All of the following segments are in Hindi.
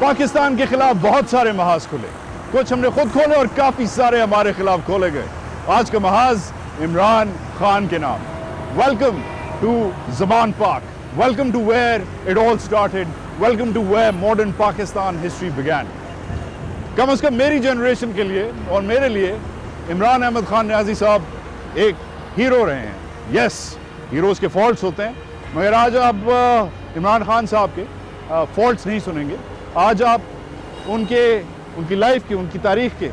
पाकिस्तान के खिलाफ बहुत सारे महाज खुले, कुछ हमने खुद खोले और काफी सारे हमारे खिलाफ खोले गए। आज का महाज इमरान खान के नाम। Welcome to Zaban Pak, welcome to where it all started, welcome to where modern Pakistan history began. कम से कम मेरी जनरेशन के लिए और मेरे लिए इमरान अहमद खान न्याजी साहब एक हीरो रहे हैं। यस, हीरोज़ के फॉल्ट्स होते हैं, मगर आज आप इमरान खान साहब के फॉल्ट्स नहीं सुनेंगे। आज आप उनकी लाइफ के, उनकी तारीख के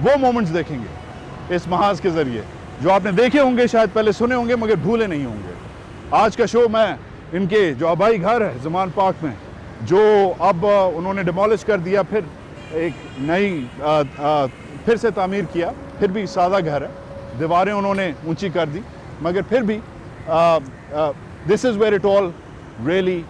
वो मोमेंट्स देखेंगे इस महाज के ज़रिए जो आपने देखे होंगे, शायद पहले सुने होंगे मगर भूले नहीं होंगे। आज का शो मैं इनके जो आबाई घर है ज़मान पाक में, जो अब उन्होंने डिमोलिश कर दिया, फिर एक नई फिर से तामीर किया, फिर भी सादा घर है, दीवारें उन्होंने ऊंची कर दी, मगर फिर भी this is where it all really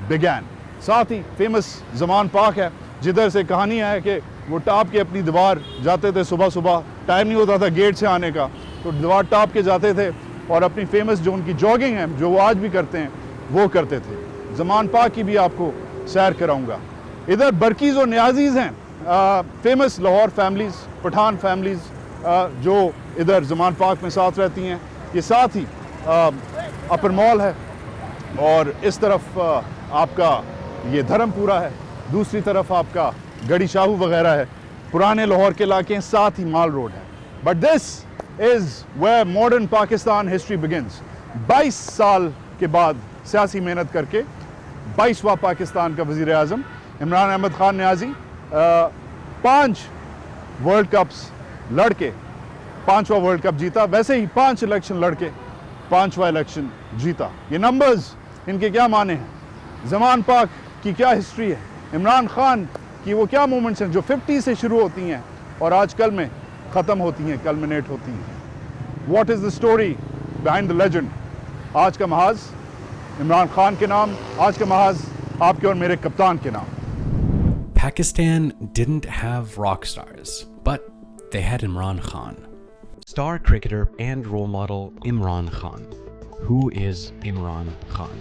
began. साथ ही फेमस ज़मान पाक है, जिधर से कहानी है कि वो टाप के अपनी दीवार जाते थे, सुबह सुबह टाइम नहीं होता था गेट से आने का, तो दीवार टाप के जाते थे और अपनी फेमस जो उनकी जॉगिंग है, जो वो आज भी करते हैं, वो करते थे। ज़मान पाक की भी आपको सैर कराऊंगा। इधर बरकीज़ और न्याजीज़ हैं, famous Lahore families, Pathan families जो इधर ज़मान पाक में साथ रहती हैं। ये साथ ही अपर मॉल है और इस तरफ आपका ये धर्मपुरा है, दूसरी तरफ आपका गड़ी शाहू वगैरह है, पुराने लाहौर के इलाके हैं, साथ ही माल रोड है। But this is where modern Pakistan history begins. 22 साल के बाद सियासी मेहनत करके 22वां पाकिस्तान का वज़ीर आज़म इमरान अहमद खान न्याजी 5 वर्ल्ड कप्स लड़के 5वां वर्ल्ड कप जीता, वैसे ही 5 इलेक्शन लड़के 5वां इलेक्शन जीता। ये नंबर्स इनके क्या माने हैं, ज़मान पाक की क्या हिस्ट्री है, इमरान खान की वो क्या मोमेंट्स हैं जो 50 से शुरू होती हैं और आज कल में ख़त्म होती हैं, कल्मिनेट होती हैं। What is the story behind the legend. आज का महाज इमरान खान के नाम, आज का महाज आपके और मेरे कप्तान के नाम। Pakistan didn't have rock stars, but they had Imran Khan. Star cricketer and role model Imran Khan. Who is Imran Khan?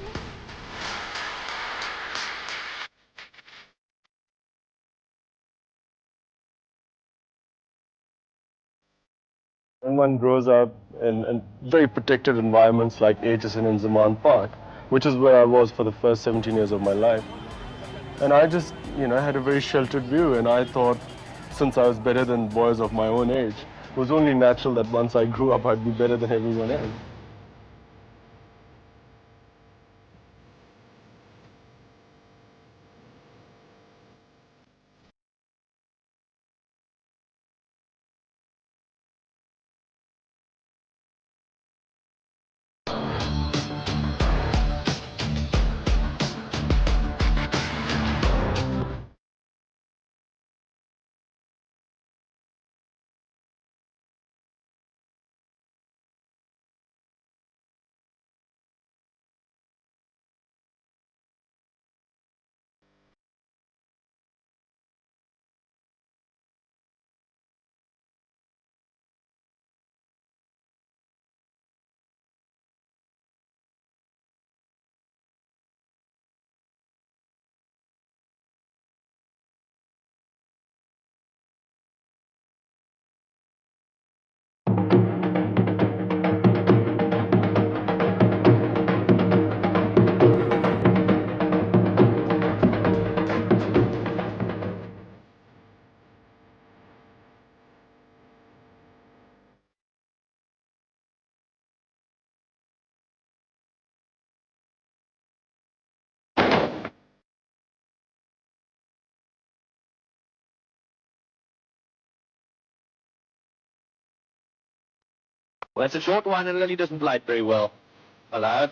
When one grows up in very protected environments like HSN and Zaman Park, which is where I was for the first 17 years of my life, and I just, had a very sheltered view, and I thought, since I was better than boys of my own age, it was only natural that once I grew up, I'd be better than everyone else. Well, it's a short one and Lily doesn't play it very well. Allowed.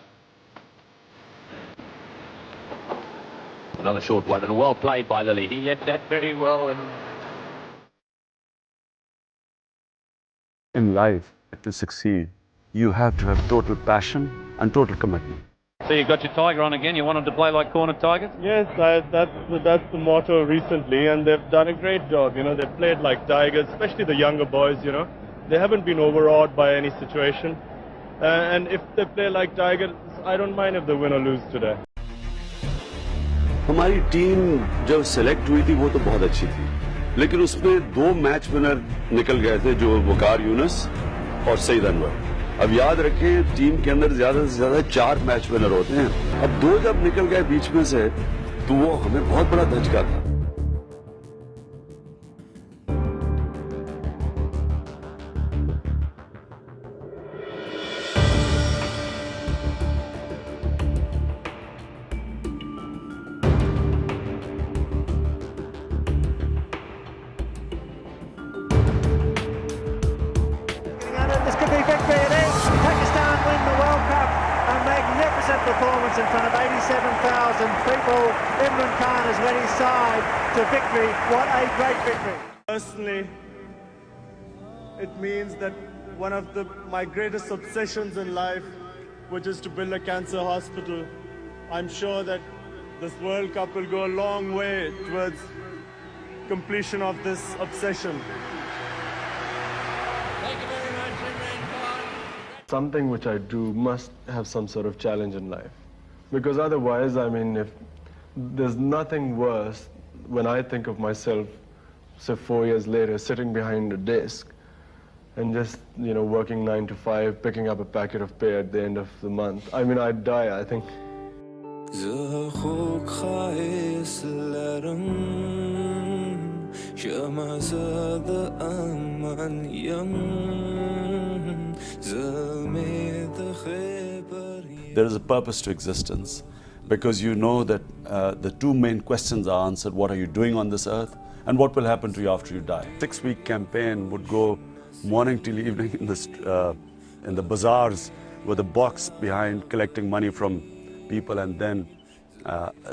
Another short one and well played by Lily. He left that very well. And in life, to succeed, you have to have total passion and total commitment. So you got your Tiger on again. You want them to play like corner Tigers? Yes, that's the motto recently, and they've done a great job. They've played like Tigers, especially the younger boys. They haven't been overawed by any situation, and if they play like Tigers, I don't mind if they win or lose today. हमारी टीम जब सेलेक्ट हुई थी वो तो बहुत अच्छी थी, लेकिन उसमें 2 मैच विनर निकल गए थे, जो वकार यूनुस और सईद अनवर। अब याद रखें, टीम के अंदर ज्यादा से ज्यादा 4 मैच विनर होते हैं। अब 2 जब निकल गए बीच में से, तो वो हमें बहुत बड़ा धचका था। This could be victory. It is. Pakistan win the World Cup. A magnificent performance in front of 87,000 people. Imran Khan has led his side to victory. What a great victory. Personally, it means that one of my greatest obsessions in life, which is to build a cancer hospital, I'm sure that this World Cup will go a long way towards completion of this obsession. Something which I do must have some sort of challenge in life, because otherwise, I mean, if there's nothing worse when I think of myself, say 4 years later, sitting behind a desk and just, you know, working 9 to 5, picking up a packet of pay at the end of the month. I mean, I'd die, I think. There is a purpose to existence, because you know that the 2 main questions are answered: what are you doing on this earth, and what will happen to you after you die. 6-week campaign would go morning till evening in the bazaars with a box behind, collecting money from people, and then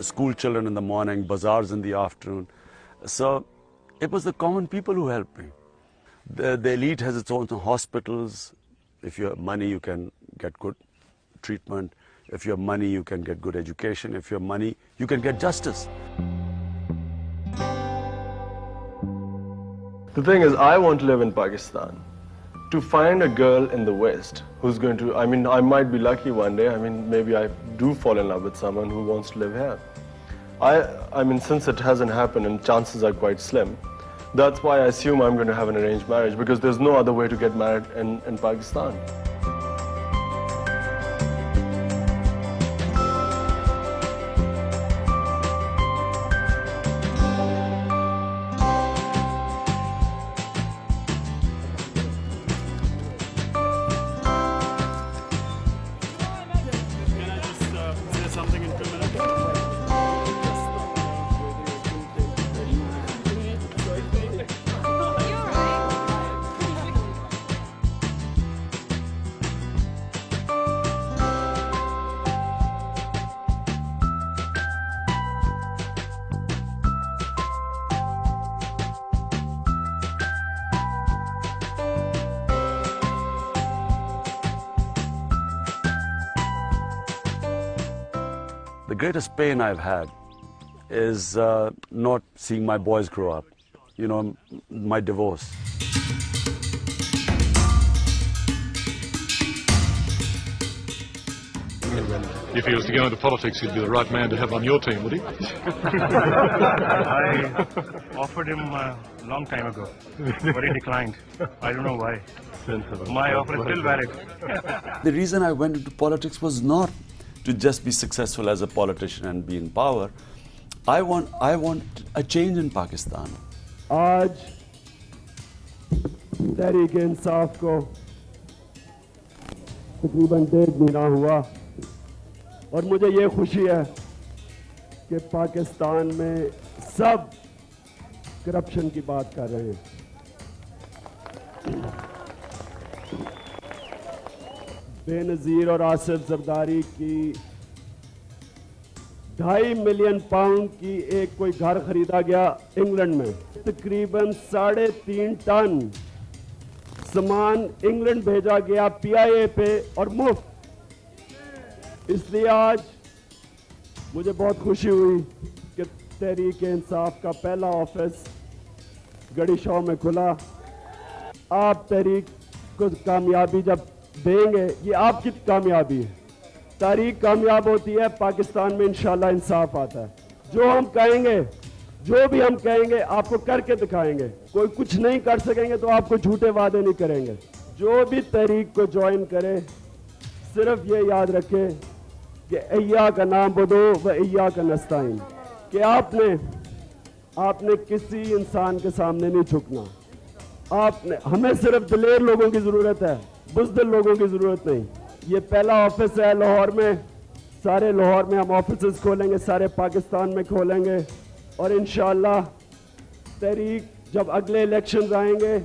school children in the morning, bazaars in the afternoon. So it was the common people who helped me. The elite has its own hospitals. If you have money, you can get good treatment. If you have money, you can get good education. If you have money, you can get justice. The thing is, I want to live in Pakistan. To find a girl in the West who's going to, I mean, I might be lucky one day. I mean, maybe I do fall in love with someone who wants to live here. I mean, since it hasn't happened and chances are quite slim, that's why I assume I'm going to have an arranged marriage, because there's no other way to get married in Pakistan. The greatest pain I've had is not seeing my boys grow up. You know, my divorce. If he was to go into politics, he'd be the right man to have on your team, would he? I offered him a long time ago, but he declined. I don't know why. My offer is still valid. The reason I went into politics was not to just be successful as a politician and be in power. I want a change in Pakistan. आज तहरीक-ए-इंसाफ को तकरीबन 1.5 महीना हुआ और मुझे ये खुशी है कि पाकिस्तान में सब करप्शन की बात कर रहे हैं। बेनज़ीर और आसिफ जरदारी की 2.5 मिलियन पाउंड की एक कोई घर खरीदा गया इंग्लैंड में, तकरीबन 3.5 टन सामान इंग्लैंड भेजा गया PIA पे और मुफ्त। इसलिए आज मुझे बहुत खुशी हुई कि तहरीक-ए-इंसाफ का पहला ऑफिस गड़ी शॉ में खुला। आप तहरीक को कामयाबी जब देंगे, ये आपकी कामयाबी है। तारीख कामयाब होती है, पाकिस्तान में इंशाल्लाह इंसाफ आता है। जो हम कहेंगे, जो भी हम कहेंगे आपको करके दिखाएंगे। कोई कुछ नहीं कर सकेंगे तो आपको झूठे वादे नहीं करेंगे। जो भी तहरीक को ज्वाइन करे सिर्फ ये याद रखे कि अय्या का नाम बदो व अय्या का नस्ताइन, कि आपने किसी इंसान के सामने नहीं झुकना। हमें सिर्फ दिलेर लोगों की ज़रूरत है, बुज़दिल लोगों की ज़रूरत नहीं। ये पहला ऑफिस है लाहौर में, सारे लाहौर में हम ऑफिसेस खोलेंगे, सारे पाकिस्तान में खोलेंगे और इंशाअल्लाह तहरीक जब अगले इलेक्शंस आएंगे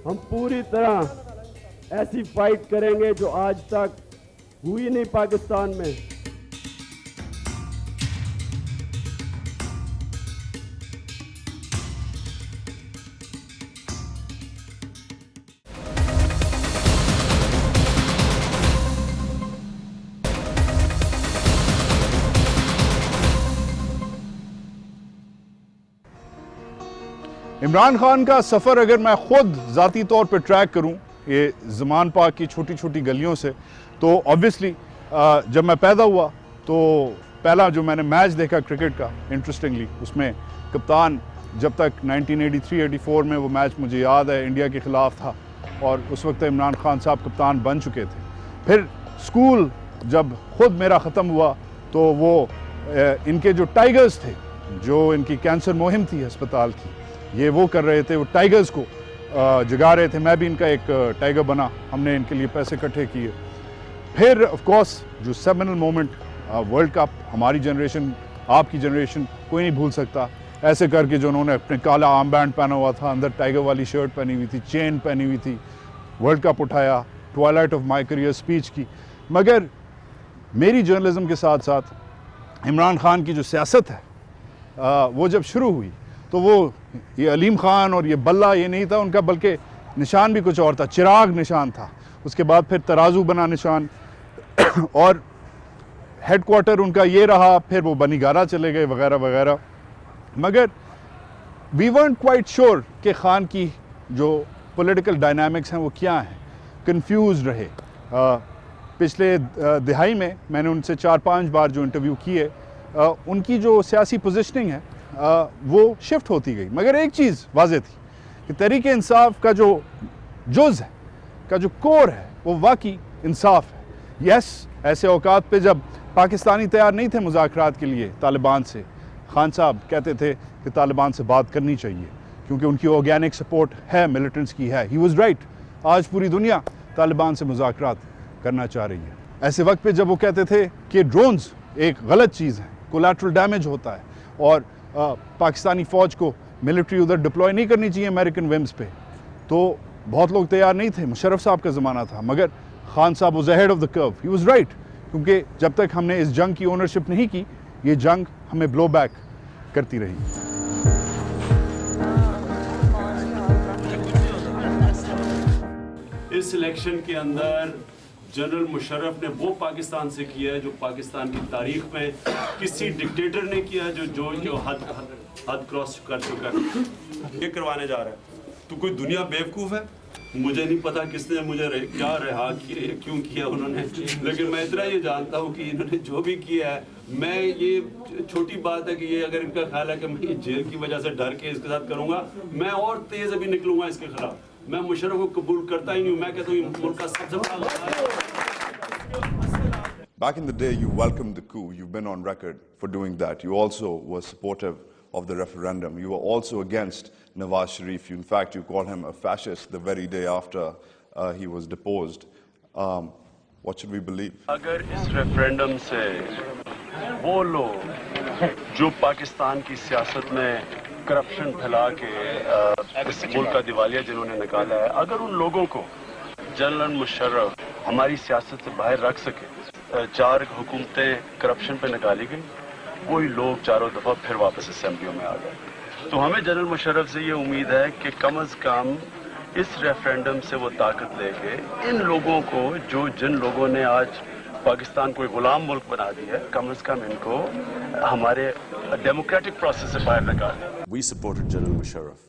हम पूरी तरह ऐसी फाइट करेंगे जो आज तक हुई नहीं पाकिस्तान में। इमरान खान का सफ़र अगर मैं ख़ुद ज़ाती तौर पे ट्रैक करूं ये ज़मान पाक की छोटी छोटी गलियों से, तो ऑब्वियसली जब मैं पैदा हुआ तो पहला जो मैंने मैच देखा क्रिकेट का, इंटरेस्टिंगली उसमें कप्तान, जब तक 1983-84 में वो मैच मुझे याद है इंडिया के ख़िलाफ़ था और उस वक्त इमरान खान साहब कप्तान बन चुके थे। फिर स्कूल जब ख़ुद मेरा ख़त्म हुआ तो वो इनके जो टाइगर्स थे, जो इनकी कैंसर मुहिम थी अस्पताल की, ये वो कर रहे थे, वो टाइगर्स को जगा रहे थे। मैं भी इनका एक टाइगर बना, हमने इनके लिए पैसे इकट्ठे किए। फिर ऑफ कोर्स जो सेमिनल मोमेंट वर्ल्ड कप, हमारी जनरेशन, आपकी जनरेशन कोई नहीं भूल सकता। ऐसे करके जो उन्होंने अपने काला आर्म बैंड पहना हुआ था, अंदर टाइगर वाली शर्ट पहनी हुई थी, चेन पहनी हुई थी, वर्ल्ड कप उठाया, Twilight of my career speech की। मगर मेरी जर्नलिज्म के साथ साथ इमरान खान की जो सियासत है वो जब शुरू हुई तो वो ये अलीम खान और ये बल्ला ये नहीं था उनका, बल्कि निशान भी कुछ और था, चिराग निशान था। उसके बाद फिर तराजू बना निशान और हेडक्वार्टर उनका ये रहा, फिर वो बनीगारा चले गए वगैरह वगैरह। मगर वी weren't क्वाइट श्योर कि खान की जो पॉलिटिकल डायनामिक्स हैं वो क्या हैं, कंफ्यूज रहे। पिछले दिहाई में मैंने उनसे 4-5 बार जो इंटरव्यू किए, उनकी जो सियासी पोजीशनिंग है वो शिफ्ट होती गई। मगर एक चीज़ वाज़ेह थी कि तहरीक इंसाफ का जो जुज़ है, का जो कोर है, वो वाकई इंसाफ है। यस, ऐसे औकात पे जब पाकिस्तानी तैयार नहीं थे मुज़ाकरात के लिए तालिबान से, खान साहब कहते थे कि तालिबान से बात करनी चाहिए क्योंकि उनकी ऑर्गेनिक सपोर्ट है, मिलिटेंट्स की है। He was right. आज पूरी दुनिया तालिबान से मुज़ाकरात करना चाह रही है। ऐसे वक्त पे जब वो कहते थे कि ड्रोन्स एक गलत चीज़ है, कोलैटरल डैमेज होता है और पाकिस्तानी फ़ौज को मिलिट्री उधर डिप्लॉय नहीं करनी चाहिए अमेरिकन विम्स पे, तो बहुत लोग तैयार नहीं थे। मुशर्रफ साहब का ज़माना था, मगर खान साहब was ahead of the curve. He was right, क्योंकि जब तक हमने इस जंग की ओनरशिप नहीं की, ये जंग हमें ब्लो बैक करती रही। इस इलेक्शन के अंदर जनरल मुशर्रफ ने वो पाकिस्तान से किया है जो पाकिस्तान की तारीख में किसी डिक्टेटर ने किया है, जो हद क्रॉस कर चुका है। ये करवाने जा रहा है तो कोई दुनिया बेवकूफ़ है। मुझे नहीं पता किसने मुझे क्या रिहा किया, क्यों किया उन्होंने, लेकिन मैं इतना ये जानता हूँ कि इन्होंने जो भी किया है, मैं ये छोटी बात है कि ये अगर इनका ख्याल है कि मैं ये जेल की वजह से डर के इसके साथ करूँगा, मैं और तेज़ अभी निकलूँगा इसके खिलाफ। मैं मुशर्रफ को कबूल करता ही नहीं हूँ। मैं कहता हूँ मुल्क का सबसे बड़ा। Back in the day, you welcomed the coup. You've been on record for doing that. You also were supportive of the referendum. You were also against Nawaz Sharif. In fact, you called him a fascist the very day after he was deposed. What should we believe? अगर इस रेफरेंडम से वो लोग जो पाकिस्तान की सियासत में करप्शन फैला के इस मुल्क का दिवालिया जिन्होंने निकाला है, अगर उन लोगों को जनरल मुशर्रफ हमारी सियासत से बाहर रख सके, 4 हुकूमतें करप्शन पे निकाली गई, वही लोग चारों दफा फिर वापस असेंबलियों में आ गए। तो हमें जनरल मुशर्रफ से ये उम्मीद है कि कम अज कम इस रेफरेंडम से वो ताकत लेके इन लोगों को, जिन लोगों ने आज पाकिस्तान को एक गुलाम मुल्क बना दिया है, कम अज कम इनको हमारे डेमोक्रेटिक प्रोसेस से बाहर निकालें। We supported General Musharraf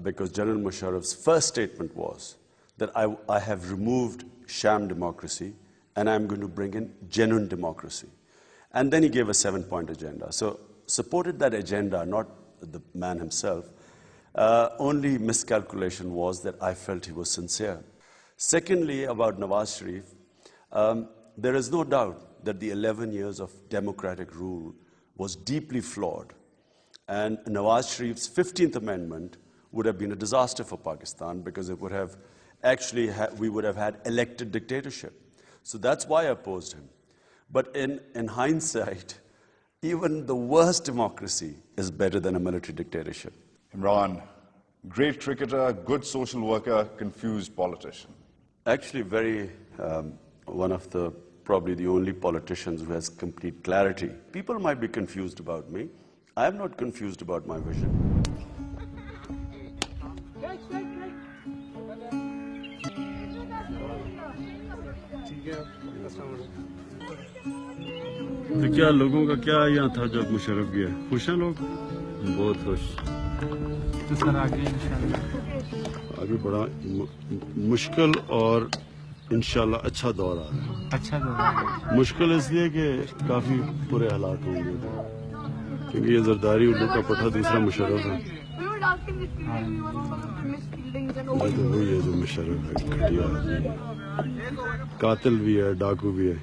because General Musharraf's first statement was that I have removed sham democracy and I'm going to bring in genuine democracy. And then he gave a 7-point agenda. So supported that agenda, not the man himself. Only miscalculation was that I felt he was sincere. Secondly, about Nawaz Sharif, there is no doubt that the 11 years of democratic rule was deeply flawed. And Nawaz Sharif's 15th Amendment would have been a disaster for Pakistan because it would have actually, we would have had elected dictatorship. So that's why I opposed him. But in hindsight, even the worst democracy is better than a military dictatorship. Imran, great cricketer, good social worker, confused politician. Actually, one of probably the only politicians who has complete clarity. People might be confused about me. I am not confused about my vision. तो क्या लोगों का क्या यहाँ था जब मुशर्रफ गया? खुश हैं लोग? बहुत खुश। तो सर आगे इंशाल्लाह अभी बड़ा मुश्किल और इंशाल्लाह अच्छा दौर आ रहा है। अच्छा दौर आ रहा है। मुश्किल इसलिए कि काफी बुरे हालात होंगे क्योंकि ये जरदारी उल्लू का पट्टा दूसरा मुशर्रफ है। तो वही है जो मुशर्रफ है, घटिया आदमी, कातिल भी है, डाकू भी है।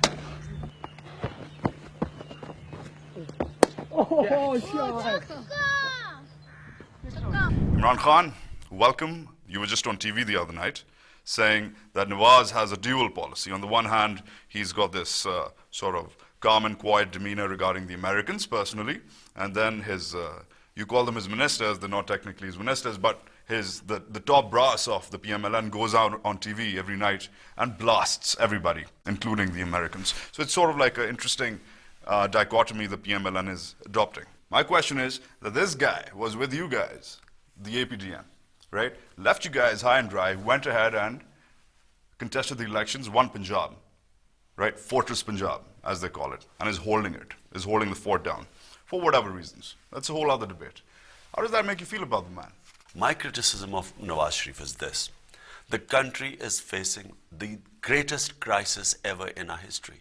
Imran Khan, welcome. You were just on TV the other night saying that Nawaz has a dual policy. On the one hand, he's got this sort of calm and quiet demeanor regarding the Americans personally, and then his, you call them his ministers, they're not technically his ministers, but the top brass of the PMLN goes out on TV every night and blasts everybody, including the Americans. So it's sort of like an interesting dichotomy the PMLN is adopting. My question is that this guy was with you guys, the APDM, right? Left you guys high and dry, went ahead and contested the elections, won Punjab, right? Fortress Punjab, as they call it, and is holding it, is holding the fort down, for whatever reasons. That's a whole other debate. How does that make you feel about the man? My criticism of Nawaz Sharif is this. The country is facing the greatest crisis ever in our history.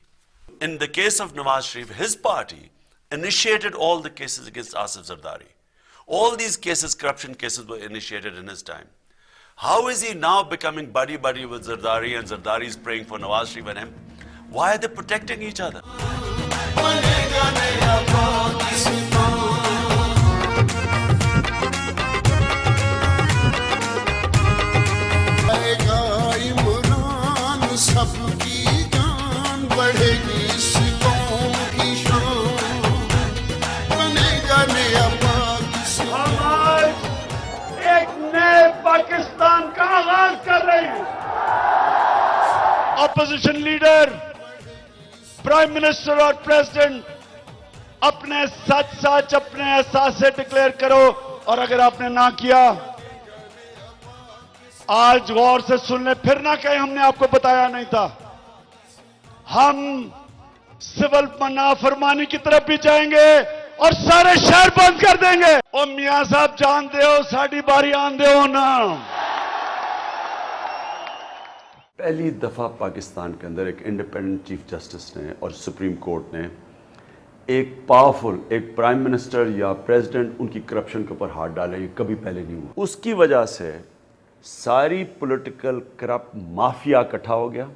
In the case of Nawaz Sharif, his party initiated all the cases against Asif Zardari. All these cases, corruption cases, were initiated in his time. How is he now becoming buddy-buddy with Zardari and Zardari is praying for Nawaz Sharif and him? Why are they protecting each other? Pakistan का आगाज कर रहे हैं। ऑपोजिशन लीडर, प्राइम मिनिस्टर और प्रेसिडेंट अपने सच सच अपने एहसास से डिक्लेयर करो, और अगर आपने ना किया आज गौर से सुन ले, फिर ना कहें हमने आपको बताया नहीं था। हम सिविल नाफरमानी की तरफ भी जाएंगे और सारे शहर बंद कर देंगे। ओ मियां साहब जानते हो साड़ी बारी आंदे हो ना। पहली दफा पाकिस्तान के अंदर एक इंडिपेंडेंट चीफ जस्टिस ने और सुप्रीम कोर्ट ने एक पावरफुल, एक प्राइम मिनिस्टर या प्रेसिडेंट उनकी करप्शन के ऊपर हाथ डाले, ये कभी पहले नहीं हुआ। उसकी वजह से सारी पॉलिटिकल करप्ट माफिया इकट्ठा हो गया।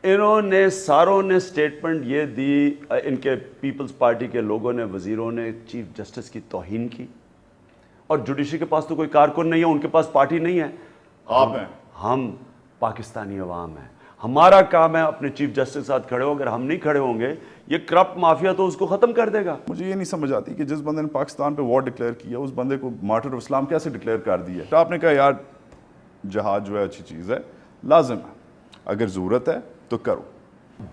इन्होंने सारों ने स्टेटमेंट ये दी, इनके पीपल्स पार्टी के लोगों ने, वजीरों ने चीफ जस्टिस की तौहीन की, और जुडिशरी के पास तो कोई कारकुन नहीं है, उनके पास पार्टी नहीं है। आप हैं, हम पाकिस्तानी अवाम हैं, हमारा काम है अपने चीफ जस्टिस के साथ खड़े हो। अगर हम नहीं खड़े होंगे ये करप्ट माफिया तो उसको खत्म कर देगा। मुझे ये नहीं समझ आती कि जिस बंदे ने पाकिस्तान पे वॉर डिक्लेयर किया उस बंदे को मार्टर ऑफ इस्लाम कैसे डिक्लेयर कर दिया। तो आपने कहा यार जहाज जो है अच्छी चीज़ है, लाजिम है, अगर ज़रूरत है तो करो।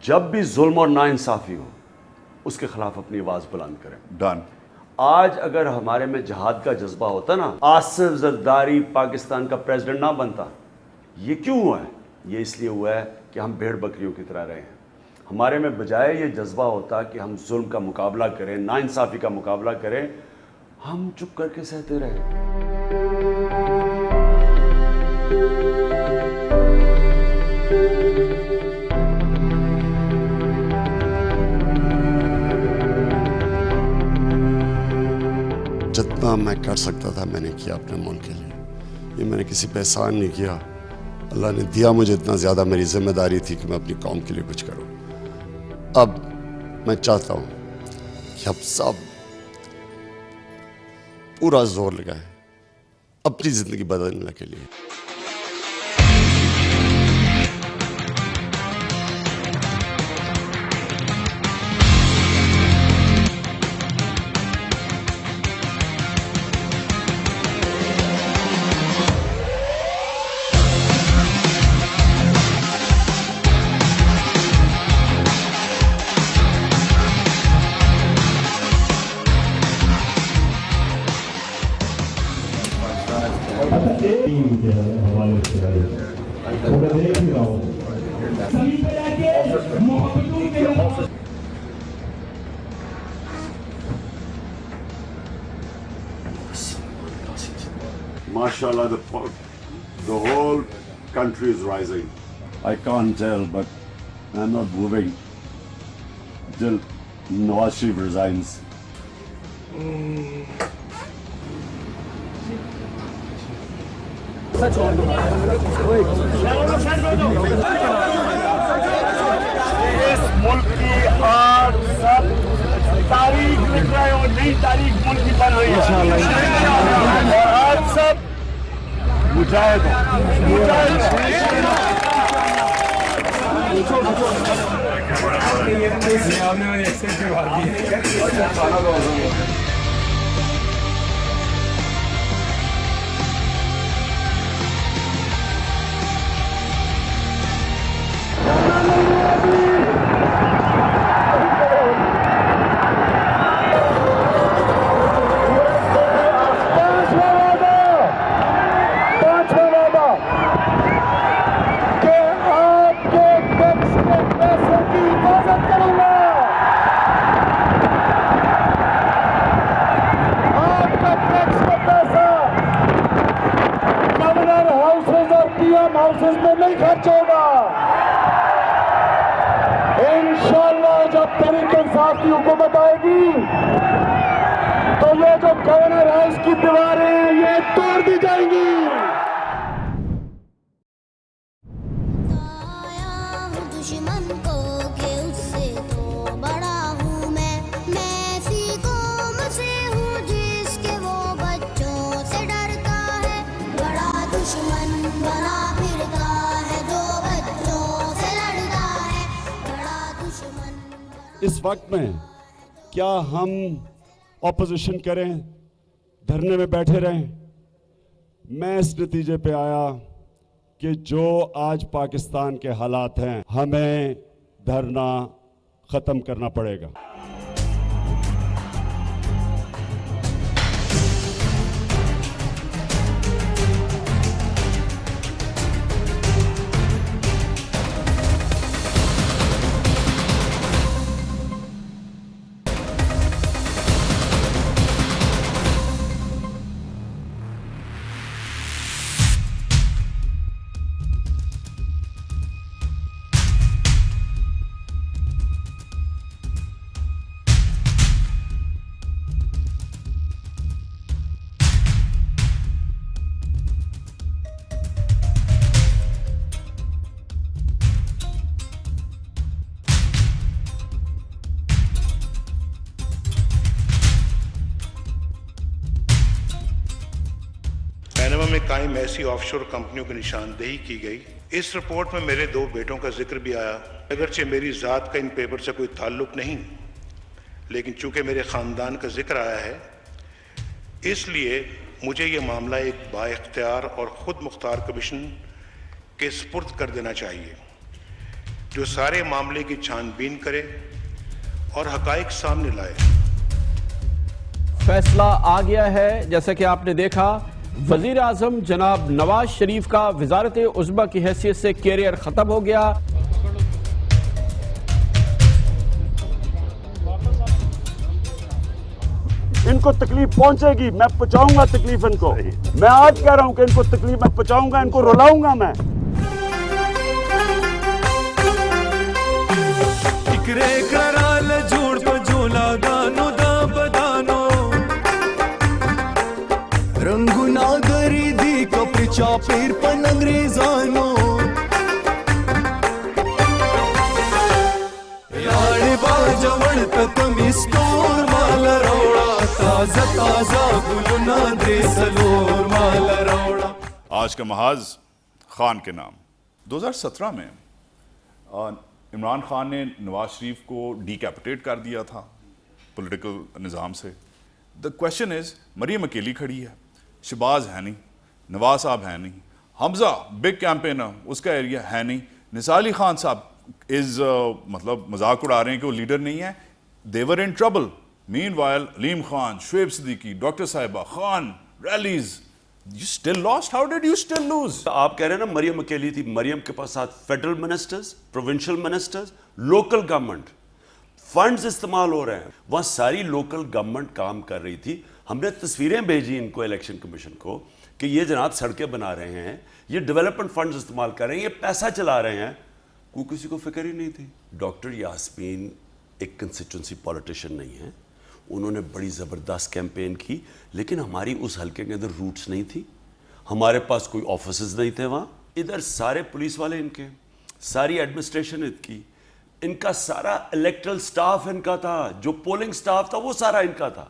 जब भी जुल्म और नाइंसाफ़ी हो उसके खिलाफ अपनी आवाज़ बुलंद करें। डन। आज अगर हमारे में जहाद का जज्बा होता ना, आसिफ जरदारी पाकिस्तान का प्रेसिडेंट ना बनता। ये क्यों हुआ है? ये इसलिए हुआ है कि हम भेड़ बकरियों की तरह रहे हैं। हमारे में बजाय ये जज्बा होता कि हम जुल्म का मुकाबला करें, नाइंसाफ़ी का मुकाबला करें, हम चुप करके सहते रहे। जितना मैं कर सकता था मैंने किया अपने मुल्क के लिए। ये मैंने किसी पे एहसान नहीं किया, अल्लाह ने दिया मुझे इतना ज़्यादा, मेरी जिम्मेदारी थी कि मैं अपनी कौम के लिए कुछ करूं। अब मैं चाहता हूं कि अब सब पूरा जोर लगाए अपनी ज़िंदगी बदलने के लिए। Mashallah, the whole country is rising. I can't tell, but I'm not moving till Nawaz Sharif resigns. इस मुल्क की आज सब तारीख लिख रहे हो, नई तारीख मुल्क की बन रही है और आज सब मुजाहिद हाउसेस में नहीं खर्च होगा। इंशाअल्लाह जब तहरीक इंसाफ की हुकूमत आएगी तो ये जो गवर्नर हाउस की दीवारें हैं ये तोड़ दी जाएंगी। दुश्मन को के उससे तो बड़ा हूँ मैं ऐसी कौम से हूँ जिसके वो बच्चों से डरता है। बड़ा दुश्मन बना फिरता है जो बच्चों से लड़ता है। बड़ा दुश्मन। इस वक्त में क्या हम ऑपोजिशन करें, धरने में बैठे रहें? मैं इस नतीजे पे आया कि जो आज पाकिस्तान के हालात हैं हमें धरना ख़त्म करना पड़ेगा। पैनामा में कायम ऐसी ऑफशोर कंपनियों की निशानदेही की गई। इस रिपोर्ट में मेरे 2 बेटों का जिक्र भी आया। अगरचे मेरी ज़ात का इन पेपर से कोई ताल्लुक नहीं, लेकिन चूंकि मेरे ख़ानदान का जिक्र आया है इसलिए मुझे ये मामला एक बाइख्तियार और ख़ुद मुख्तार कमीशन के सुपुर्द कर देना चाहिए, जो सारे मामले की छानबीन करे और हक़ाइक़ सामने लाए। फैसला आ गया है। जैसा कि आपने देखा, वजीर आजम जनाब नवाज शरीफ का वजारत उज़्मा की हैसियत से कैरियर खत्म हो गया। इनको तकलीफ पहुंचेगी, मैं पहुंचाऊंगा तकलीफ इनको। मैं आज कह रहा हूं कि इनको तकलीफ मैं पहुंचाऊंगा, इनको रुलाऊंगा मैं। इकरे कराल झूठ को झूला दानो दा बदानो शापीर पण अंग्रेजानो याडे बाजवळ कमी स्टोर माल रवळा ताजा ताजा गुलना द्रेसलोर माल रवळा। आज का महाज खान के नाम। 2017 में इमरान खान ने नवाज शरीफ को डिकैपिटेट कर दिया था पॉलिटिकल निज़ाम से। द क्वेश्चन इज, मरियम अकेली खड़ी है, शहबाज है नहीं, नवाज साहब है नहीं, हमजा बिग कैंपेनर उसका एरिया है नहीं, निसार अली खान साहब मतलब मजाक उड़ा रहे हैं कि वो लीडर नहीं है। They're in trouble. Meanwhile Aleem Khan, Shoaib Siddiqui, doctor साहिबा, Khan rallies, You still lost? How did you still lose? आप कह रहे हैं ना मरियम अकेली थी। मरियम के पास साथ federal ministers, provincial ministers, local government, funds इस्तेमाल हो रहे हैं। वहां सारी लोकल गवर्नमेंट काम कर रही थी। हमने तस्वीरें भेजी इनको, इलेक्शन कमीशन को, कि ये जनाब सड़कें बना रहे हैं, ये डेवलपमेंट फंड्स इस्तेमाल कर रहे हैं, ये पैसा चला रहे हैं। कोई किसी को फिक्र ही नहीं थी। डॉक्टर यास्मीन एक कंस्टिट्यूंसी पॉलिटिशियन नहीं है। उन्होंने बड़ी ज़बरदस्त कैंपेन की, लेकिन हमारी उस हल्के के अंदर रूट्स नहीं थी, हमारे पास कोई ऑफिसेज नहीं थे वहाँ। इधर सारे पुलिस वाले इनके, सारी एडमिनिस्ट्रेशन इनकी, इनका सारा इलेक्ट्रल स्टाफ इनका था, जो पोलिंग स्टाफ था वो सारा इनका था।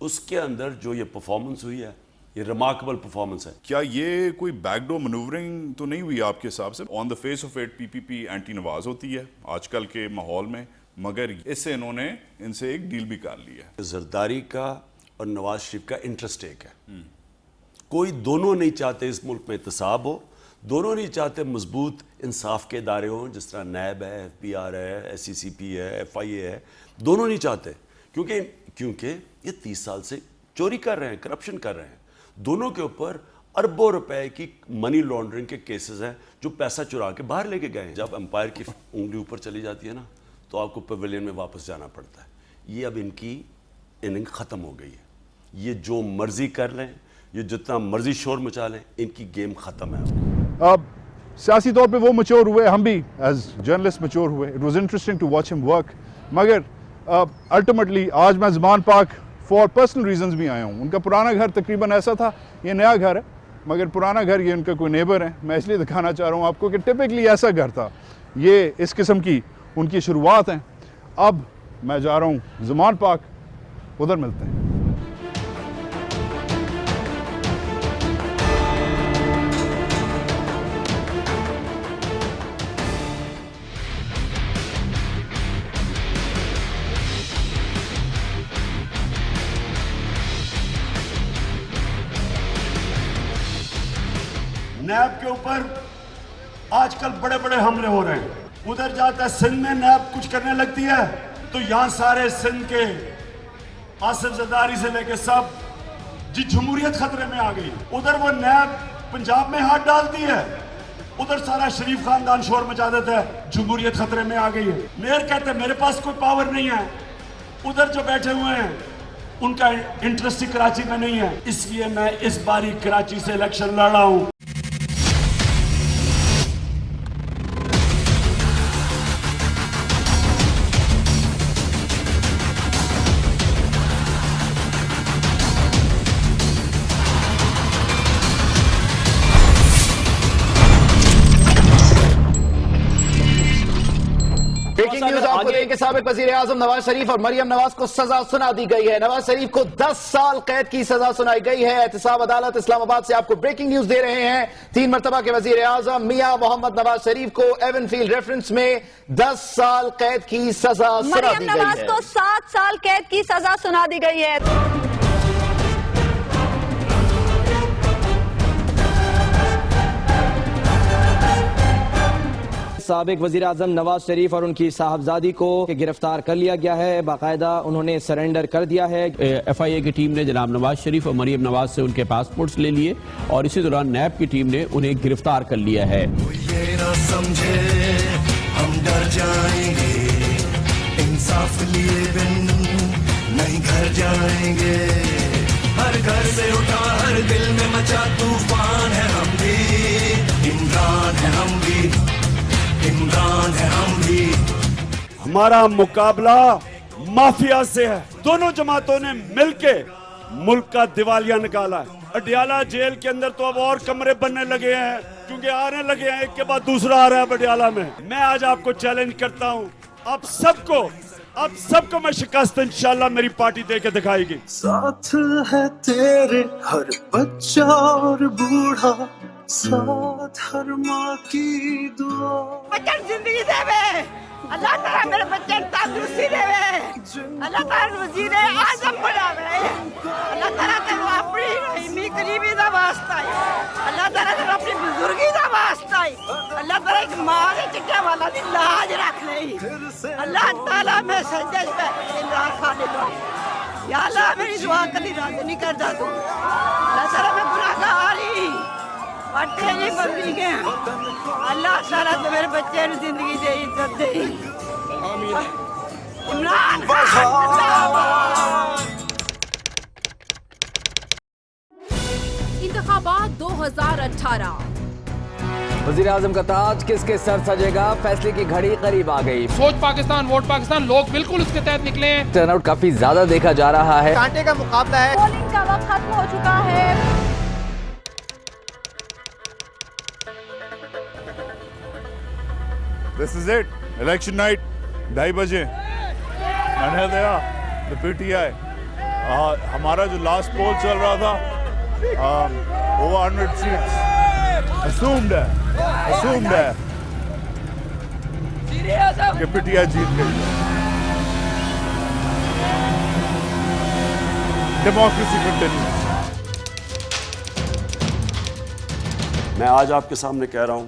उसके अंदर जो ये परफॉर्मेंस हुई है, ये रिमार्केबल परफॉर्मेंस है। क्या ये कोई बैकडोर मनूवरिंग तो नहीं हुई आपके हिसाब से? On the face of it PPP anti Nawaz होती है आजकल के माहौल में, मगर इससे इन्होंने इनसे एक डील भी कर ली है। जरदारी का और नवाज शरीफ का इंटरेस्ट एक है। कोई दोनों नहीं चाहते इस मुल्क में एहतसाब हो, दोनों नहीं चाहते मजबूत इंसाफ के इदारे हों, जिस तरह नैब है, FBR है, SCCP है, FIA है, दोनों नहीं चाहते। क्योंकि ये 30 साल से चोरी कर रहे हैं, करप्शन कर रहे हैं। दोनों के ऊपर अरबों रुपए की मनी लॉन्ड्रिंग के केसेस हैं, जो पैसा चुरा के बाहर लेके गए हैं। जब एम्पायर की उंगली ऊपर चली जाती है ना, तो आपको पवेलियन में वापस जाना पड़ता है। ये अब इनकी इनिंग ख़त्म हो गई है। ये जो मर्जी कर लें, ये जितना मर्जी शोर मचा लें, इनकी गेम ख़त्म है। अब सियासी तौर पे वो मैच्योर हुए, हम भी एज जर्नलिस्ट मैच्योर हुए। It was interesting to watch him work. मगर अल्टीमेटली आज मैं ज़मान पाक फॉर पर्सनल रीजंस भी आया हूँ। उनका पुराना घर तकरीबन ऐसा था, ये नया घर है, मगर पुराना घर, ये उनका कोई नेबर है। मैं इसलिए दिखाना चाह रहा हूँ आपको कि टिपिकली ऐसा घर था। ये इस किस्म की उनकी शुरुआत है। अब मैं जा रहा हूँ ज़मान पाक, उधर मिलते हैं। नैब के ऊपर आजकल बड़े बड़े हमले हो रहे हैं। उधर जाता है सिंध में नैब कुछ करने लगती है, तो यहां सारे सिंध के आसिफ जरदारी से लेके सब जी जमहूरियत खतरे में आ गई। उधर वो नैब पंजाब में हाथ डालती है, उधर सारा शरीफ खानदान शोर मचा देता है, जमहूरियत खतरे में आ गई है। मेयर कहते हैं मेरे पास कोई पावर नहीं है। उधर जो बैठे हुए हैं उनका इंटरेस्ट ही कराची में नहीं है, इसलिए मैं इस बारी कराची से इलेक्शन लड़ रहा हूं। ब्रेकिंग न्यूज आपको देंगे। साबिक वजीर आजम नवाज शरीफ और मरियम नवाज को सजा सुना दी गई है। नवाज शरीफ को 10 साल कैद की सजा सुनाई गई है। एहतसाब अदालत इस्लामाबाद से आपको ब्रेकिंग न्यूज दे रहे हैं। 3 मरतबा के वजीर आजम मियां मोहम्मद नवाज शरीफ को एवनफील्ड रेफरेंस में 10 साल कैद की सजा सुना दी गई है। नवाज को 7 साल कैद की सजा सुना दी गई है। साबिक वजीर आजम नवाज शरीफ और उनकी साहबजादी को गिरफ्तार कर लिया गया है। बाकायदा उन्होंने सरेंडर कर दिया है। FIA की टीम ने जनाब नवाज शरीफ और मरियम नवाज से उनके पासपोर्ट्स ले लिए और इसी दौरान नैब की टीम ने उन्हें गिरफ्तार कर लिया है। ये ना समझे हम डर जाएंगे, इंसाफ लिए बिन नहीं घर जाएंगे। हर घर से उठा हर दिल में मचा तूफान है, हम भी इमरान है, हम भी इमरान है, हम भी। हमारा मुकाबला माफिया से है। दोनों जमातों ने मिलके मुल्क का दिवालिया निकाला है। अडियाला जेल के अंदर तो अब और कमरे बनने लगे हैं, क्योंकि आने लगे हैं, एक के बाद दूसरा आ रहा है अडियाला में। मैं आज आपको चैलेंज करता हूं, आप सबको मैं शिकस्त इंशाल्लाह मेरी पार्टी दे के दिखाएगी। साथ है तेरे हर बच्चा और बूढ़ा, साथ हर माँ की दुआ। बच्चन जिंदगी देवे, अल्लाह ताला मेरे बच्चन तंदुरुस्ती देवे, अल्लाह ताला वजीर आजम बनावे, अल्लाह ताला तेरे अपनी रहीमी करीबी दा वास्ता है, अल्लाह ताला तेरे अपनी बुजुर्गी दा वास्ता है, अल्लाह ताला एक मां दे चिट्टे वाला दी लाज रख ले, अल्लाह ताला मैं सजदे पे इमरान खान दे, या अल्लाह मेरी दुआ कभी रद्द नहीं करदा तू, अल्लाह ताला मैं गुनाहगार ही अट्टे नहीं बदली गए, अल्लाह ताला तो मेरे बच्चे ने जिंदगी दे, इज्जत दे। इमरान इंतखाबात 2018 वजीर आजम का ताज किसके सर सजेगा, फैसले की घड़ी करीब आ गई। सोच पाकिस्तान वोट पाकिस्तान, लोग बिल्कुल उसके तहत निकले हैं। टर्नआउट काफी ज्यादा देखा जा रहा है। कांटे का मुकाबला है। पोलिंग का वक्त खत्म हो चुका है। This is it. Election night, 2:30 बजे. And here they are, the PTI. हमारा जो लास्ट पोल चल रहा था, over 100 seats. Assumed है कि PTI जीत गई। Democracy continues. मैं आज आपके सामने कह रहा हूं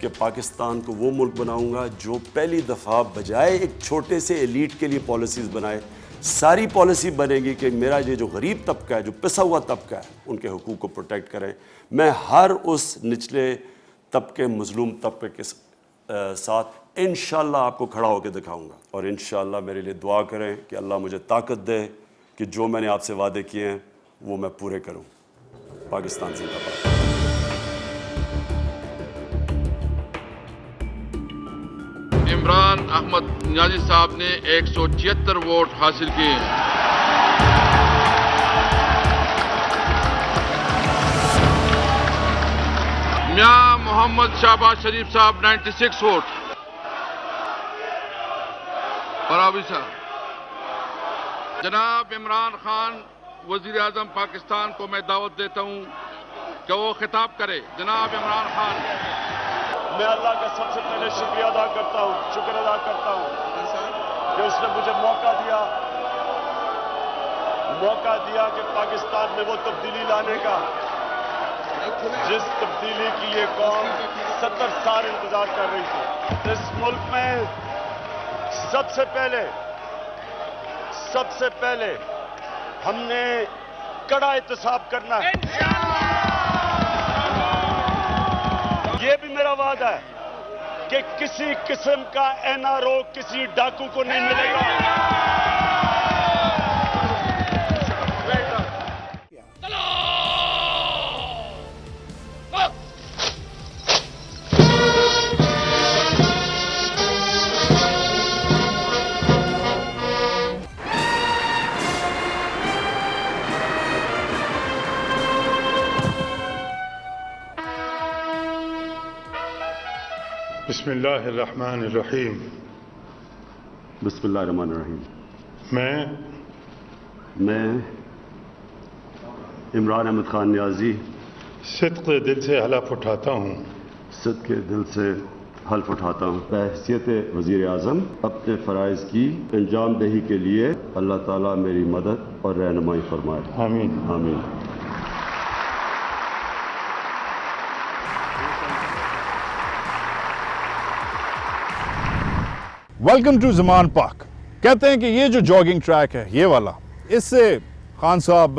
कि पाकिस्तान को वो मुल्क बनाऊंगा जो पहली दफ़ा बजाय एक छोटे से एलीट के लिए पॉलिसीज़ बनाए, सारी पॉलिसी बनेगी कि मेरा ये जो गरीब तबका है, जो पिसा हुआ तबका है, उनके हुकूक को प्रोटेक्ट करें। मैं हर उस निचले तबके, मजलूम तबके के साथ इंशाल्लाह आपको खड़ा होकर दिखाऊंगा। और इंशाल्लाह मेरे लिए दुआ करें कि अल्लाह मुझे ताकत दे कि जो मैंने आपसे वादे किए हैं वो मैं पूरे करूं। पाकिस्तान जिंदाबाद। इमरान अहमद नियाजी साहब ने 176 वोट हासिल किए। मियां मोहम्मद शहबाज शरीफ साहब 96 वोट। बराबरी साहब। जनाब इमरान खान वजीर आजम पाकिस्तान को मैं दावत देता हूं कि वो खिताब करे। जनाब इमरान खान। मैं अल्लाह का सबसे पहले शुक्रिया अदा करता हूँ, शुक्र अदा करता हूँ कि उसने मुझे मौका दिया कि पाकिस्तान में वो तब्दीली लाने का, जिस तब्दीली की ये कौम 70 साल इंतजार कर रही थी। इस मुल्क में सबसे पहले हमने कड़ा एहतसाब करना है। ये भी मेरा वादा है कि किसी किस्म का एनआरओ किसी डाकू को नहीं मिलेगा। बिस्मिल्लाहिर्रहमानिर्रहीम। बिस्मिल्लाहिर्रहमानिर्रहीम। मैं इमरान अहमद खान नियाजी सिद्क़े दिल से हलफ उठाता हूँ। सिद्क़े दिल से हल्फ उठाता हूँ बहैसियत वज़ीर आज़म अपने फ़राइज़ की अंजाम दही के लिए अल्लाह ताला मेरी मदद और रहनुमाई फरमाए। आमीन आमीन। वेलकम टू ज़मान पाक। कहते हैं कि ये जो जॉगिंग ट्रैक है, ये वाला, इससे खान साहब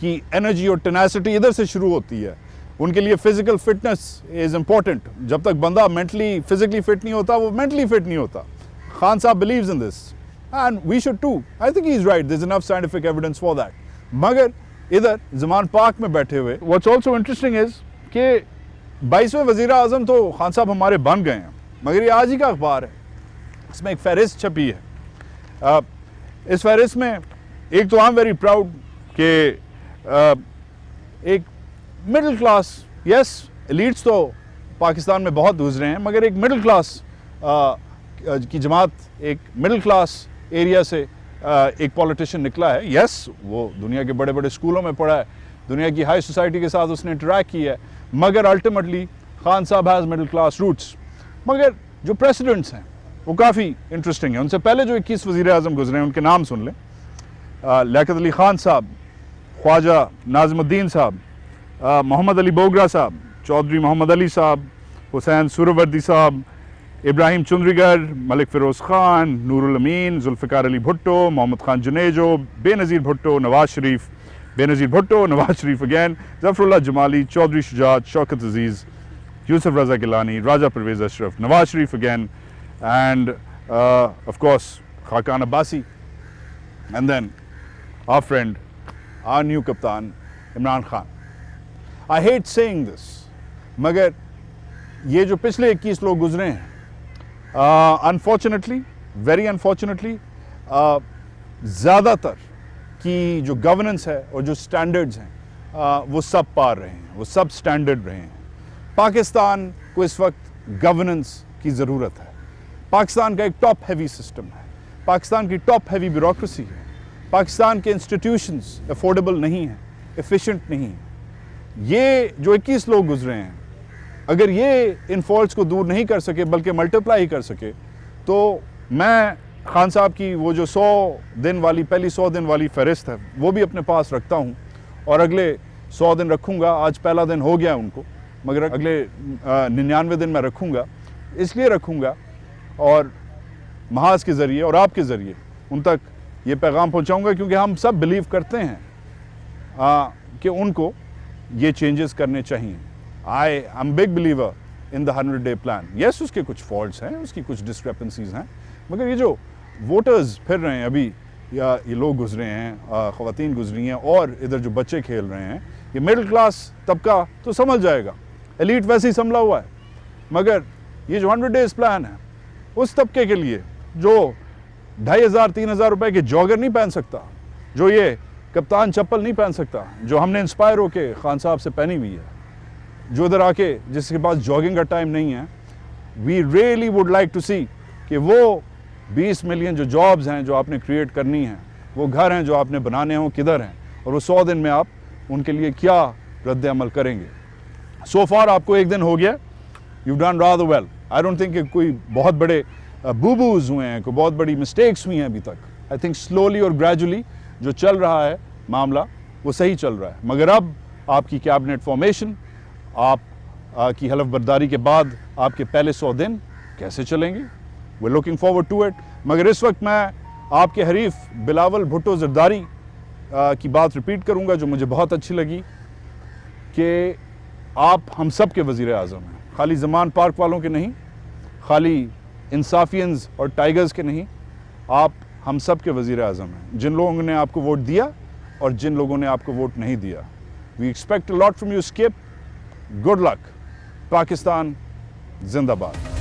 की एनर्जी और टेनासिटी इधर से शुरू होती है। उनके लिए फिजिकल फिटनेस इज़ इम्पॉर्टेंट। जब तक बंदा मेंटली फिजिकली फिट नहीं होता, वो मेंटली फिट नहीं होता। खान साहब believes in this and we should too. I think he is right, there is enough scientific evidence for that. मगर इधर ज़मान पाक में बैठे हुए व्हाट्स ऑल्सो इंटरेस्टिंग इज़ कि 22वें वज़ीर आज़म तो खान साहब हमारे बन गए हैं, मगर ये आज ही का अखबार है, इसमें एक फहरिस्त छपी है। इस फहरिस्त में एक तो आई एम वेरी प्राउड कि एक मिडिल क्लास, यस एलीट्स तो पाकिस्तान में बहुत गुजरे हैं, मगर एक मिडिल क्लास की जमात, एक मिडिल क्लास एरिया से एक पॉलिटिशियन निकला है। यस वो दुनिया के बड़े बड़े स्कूलों में पढ़ा है, दुनिया की हाई सोसाइटी के साथ उसने इंटरेक्ट किया है, मगर अल्टीमेटली खान साहब हैज़ मिडिल क्लास रूट्स। मगर जो प्रेसिडेंट्स हैं वो काफ़ी इंटरेस्टिंग है। उनसे पहले जो 21 वज़ीर आज़म गुजरे हैं उनके नाम सुन लें। लियाकत अली खान साहब, ख्वाजा नाज़मुद्दीन साहब, मोहम्मद अली बोगरा साहब, चौधरी मोहम्मद अली साहब, हुसैन सुहरावर्दी साहब, Ibrahim Chundrigar, Malik Firoz Khan, Nurul Amin, Zulfikar Ali Bhutto, Mohammad Khan Junejo, Benazir Bhutto, Nawaz Sharif, Benazir Bhutto, Nawaz Sharif again, Zafarullah Jamali, Chaudhry Shujaat, Shaukat Aziz, Yousuf Raza Gilani, Raja Pervez Ashraf, Nawaz Sharif again, and of course Khaqan Abbasi, and then our friend, our new captain Imran Khan. I hate saying this, मगर ये जो पिछले 21 लोग गुजरे हैं, अनफॉर्चुनेटली, वेरी अनफॉर्चुनेटली, ज़्यादातर की जो गवर्नेंस है और जो स्टैंडर्ड्स हैं वो सब पार रहे हैं, वो सब स्टैंडर्ड रहे हैं। पाकिस्तान को इस वक्त गवर्नेंस की ज़रूरत है। पाकिस्तान का एक टॉप हैवी सिस्टम है, पाकिस्तान की टॉप हैवी ब्यूरोक्रेसी है, पाकिस्तान के इंस्टीट्यूशंस अफोर्डेबल नहीं हैं, एफिशिएंट नहीं हैं। ये जो 21 लोग गुजरे हैं, अगर ये इन फॉल्ट्स को दूर नहीं कर सके बल्कि मल्टीप्लाई कर सके, तो मैं खान साहब की वो जो 100 दिन वाली, पहली 100 दिन वाली फहरिस्त है वो भी अपने पास रखता हूँ और अगले 100 दिन रखूँगा। आज पहला दिन हो गया उनको, मगर अगले 99 दिन मैं रखूँगा। इसलिए रखूँगा और महाज के ज़रिए और आपके ज़रिए उन तक ये पैगाम पहुँचाऊँगा, क्योंकि हम सब बिलीव करते हैं कि उनको ये चेंजेस करने चाहिए। I am big believer in the 100-day plan. Yes उसके कुछ फॉल्ट्स हैं, उसकी कुछ डिस्क्रिपेंसीज हैं, मगर ये जो वोटर्स फिर रहे हैं अभी, या ये लोग गुजरे हैं, ख़वातीन गुजरी हैं और इधर जो बच्चे खेल रहे हैं, ये मिडिल क्लास तबका तो समझ जाएगा, एलीट वैसे ही संभला हुआ है। मगर ये जो 100 days प्लान है उस तबके के लिए जो 2500-3000 रुपए के जॉगर नहीं पहन सकता, जो ये कप्तान चप्पल नहीं पहन सकता, जो हमने इंस्पायर होके खान साहब से पहनी हुई है, जो इधर आके जिसके पास जॉगिंग का टाइम नहीं है, we really would like to see कि वो 20 मिलियन जो जॉब्स हैं जो आपने क्रिएट करनी हैं, वो घर हैं जो आपने बनाने हों, किधर हैं, और वो 100 दिन में आप उनके लिए क्या रद्द अमल करेंगे। सो फार आपको एक दिन हो गया, you done rather well. I don't think कि कोई बहुत बड़े बूबूज हुए हैं, कोई बहुत बड़ी मिस्टेक्स हुई हैं अभी तक। आई थिंक स्लोली और ग्रेजुअली जो चल रहा है मामला वो सही चल रहा है। मगर अब आपकी कैबिनेट फॉर्मेशन, आप की हलफ बर्दारी के बाद आपके पहले 100 दिन कैसे चलेंगे, we looking forward to it. मगर इस वक्त मैं आपके हरीफ बिलावल भुट्टो ज़रदारी की बात रिपीट करूंगा जो मुझे बहुत अच्छी लगी, कि आप हम सब के वज़ीर आज़म हैं, खाली ज़मान पार्क वालों के नहीं, खाली इंसाफियंस और टाइगर्स के नहीं, आप हम सब के वज़ीर आज़म हैं, जिन लोगों ने आपको वोट दिया और जिन लोगों ने आपको वोट नहीं दिया। We expect a lot from you, skip. Good luck. Pakistan जिंदाबाद।